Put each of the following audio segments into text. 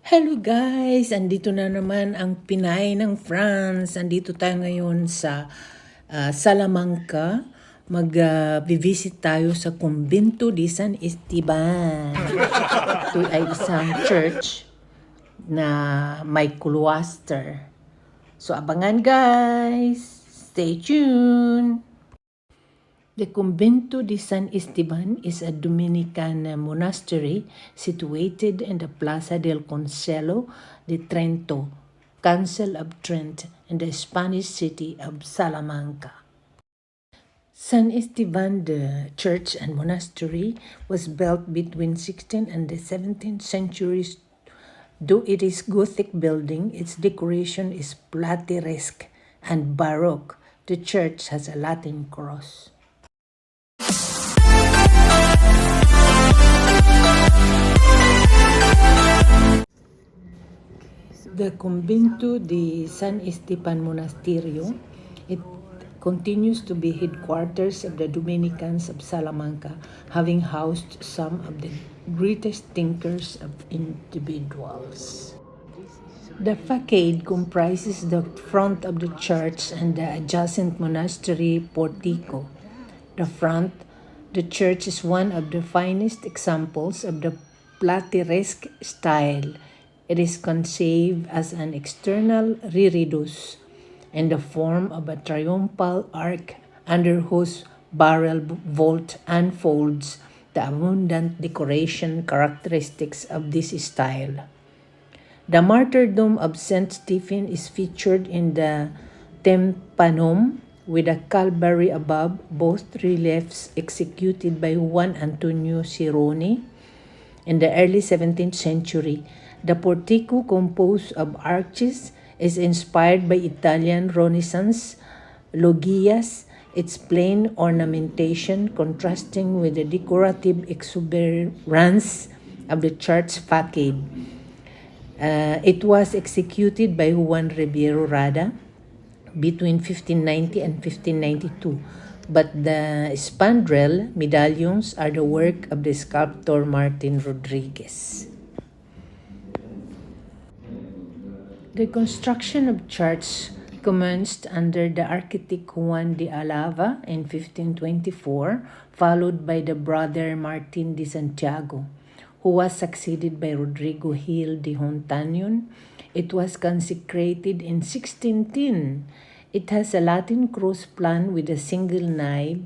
Hello guys! Andito na naman ang Pinay ng France. Andito tayo ngayon sa Salamanca. Mag-visit tayo sa Convento de San Esteban. Ito ay isang church na may cloister. So abangan guys! Stay tuned! The Convento de San Esteban is a Dominican monastery situated in the Plaza del Concelho de Trento, Council of Trent, in the Spanish city of Salamanca. San Esteban, the church and monastery, was built between 16th and the 17th centuries. Though it is Gothic building, its decoration is plateresque and Baroque. The church has a Latin cross. The Convento de San Esteban Monasterio, it continues to be headquarters of the Dominicans of Salamanca, having housed some of the greatest thinkers of individuals. The facade comprises the front of the church and the adjacent monastery portico. The church is one of the finest examples of the plateresque style. It is conceived as an external reredos in the form of a triumphal arch under whose barrel vault unfolds the abundant decoration characteristics of this style. The martyrdom of St. Stephen is featured in the tympanum with a Calvary above, both reliefs executed by Juan Antonio Cirone in the early 17th century. The portico, composed of arches, is inspired by Italian Renaissance loggias, its plain ornamentation contrasting with the decorative exuberance of the church facade. It was executed by Juan Ribeiro Rada between 1590 and 1592, but the spandrel medallions are the work of the sculptor Martin Rodriguez. The construction of church commenced under the architect Juan de Alava in 1524, followed by the brother Martin de Santiago, who was succeeded by Rodrigo Gil de Hontañon. It was consecrated in 1610. It has a Latin cross plan with a single nave,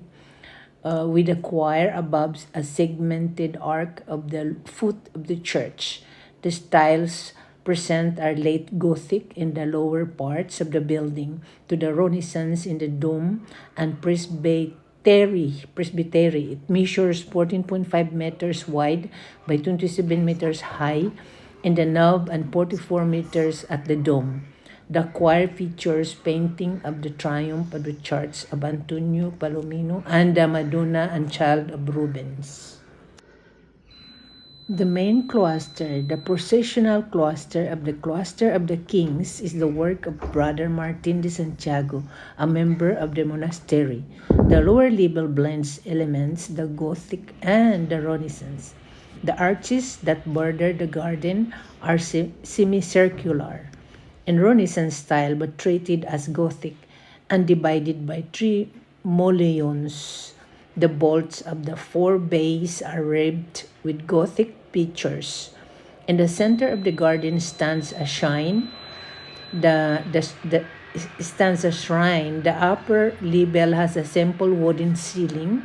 with a choir above a segmented arc of the foot of the church. The styles present are late Gothic in the lower parts of the building, to the Renaissance in the dome and presbytery. It measures 14.5 meters wide by 27 meters high in the nave and 44 meters at the dome. The choir features painting of the Triumph of the Church of Antonio Palomino and the Madonna and Child of Rubens. The main cloister, the processional cloister of the Kings, is the work of Brother Martin de Santiago, a member of the monastery. The lower level blends elements, the Gothic and the Renaissance. The arches that border the garden are semicircular, in Renaissance style but treated as Gothic, and divided by 3 mullions. The bolts of the 4 bays are ribbed with Gothic features. In the center of the garden stands a shrine. The upper level has a simple wooden ceiling,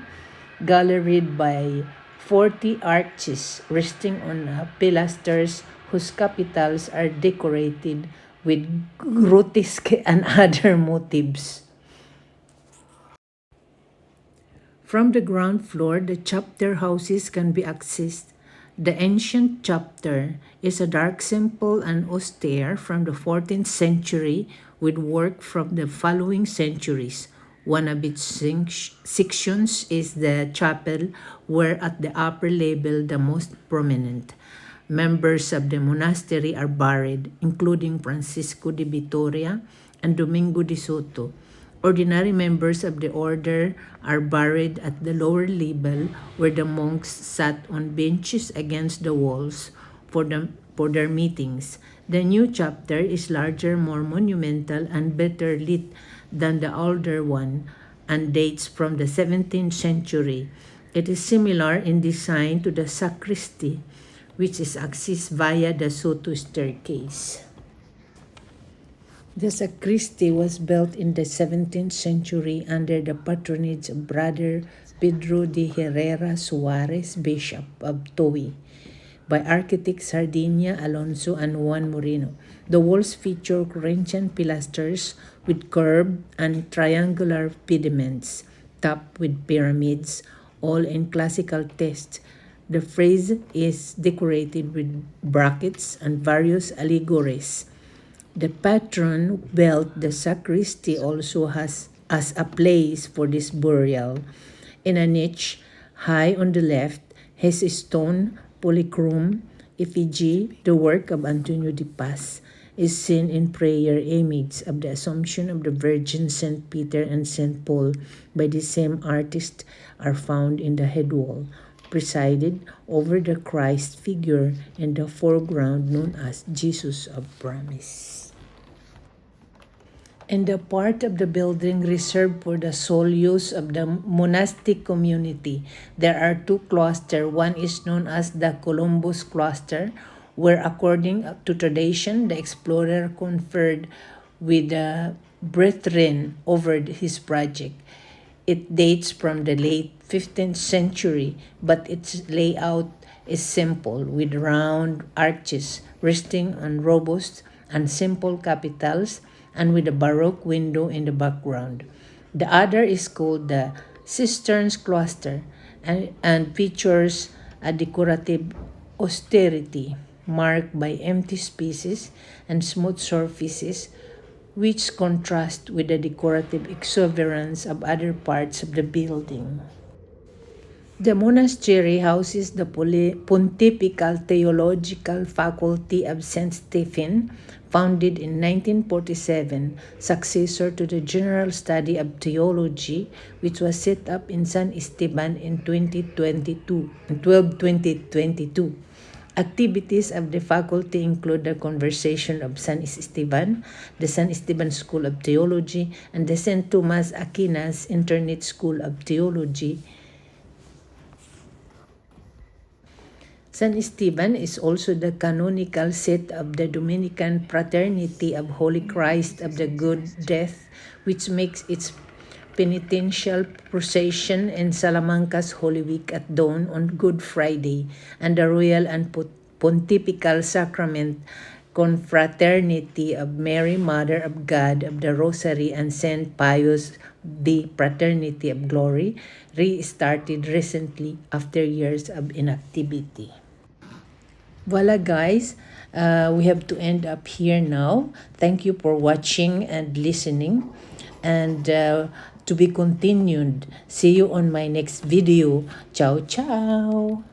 galleried by 40 arches resting on pilasters whose capitals are decorated with grotesque and other motifs. From the ground floor, the chapter houses can be accessed. The ancient chapter is a dark, simple, and austere from the 14th century with work from the following centuries. One of its sections is the chapel, where at the upper level the most prominent members of the monastery are buried, including Francisco de Vitoria and Domingo de Soto. Ordinary members of the order are buried at the lower level, where the monks sat on benches against the walls. For the for their meetings. The new chapter is larger, more monumental, and better lit than the older one and dates from the 17th century. It is similar in design to the sacristy, which is accessed via the Soto staircase. The sacristy was built in the 17th century under the patronage of Brother Pedro de Herrera Suarez, Bishop of Towi, by architects Sardinia, Alonso, and Juan Moreno. The walls feature Corinthian pilasters with curved and triangular pediments, topped with pyramids, all in classical taste. The frieze is decorated with brackets and various allegories. The patron built the sacristy also has as a place for this burial. In a niche high on the left, has a stone polychrome effigy, the work of Antonio de Paz, is seen in prayer image of the Assumption of the Virgin St. Peter and St. Paul by the same artist are found in the head wall, presided over the Christ figure in the foreground known as Jesus of Promise. And the part of the building reserved for the sole use of the monastic community. There are two cloisters. One is known as the Columbus Cloister, where according to tradition, the explorer conferred with the brethren over his project. It dates from the late 15th century, but its layout is simple, with round arches resting on robust and simple capitals, and with a baroque window in the background. The other is called the Cisterns Cloister and features a decorative austerity marked by empty spaces and smooth surfaces, which contrast with the decorative exuberance of other parts of the building. The monastery houses the Pontifical Theological Faculty of St. Stephen, founded in 1947, successor to the General Study of Theology, which was set up in San Esteban in 2022. Activities of the faculty include the Conversation of San Esteban, the San Esteban School of Theology, and the St. Thomas Aquinas Internet School of Theology. San Esteban is also the canonical seat of the Dominican Fraternity of Holy Christ of the Good Death, which makes its penitential procession in Salamanca's Holy Week at dawn on Good Friday, and the Royal and Pontifical Sacrament Confraternity of Mary, Mother of God of the Rosary, and St. Pius the Fraternity of Glory, restarted recently after years of inactivity. Voila guys, we have to end up here now. Thank you for watching and listening, and to be continued. See you on my next video. Ciao ciao.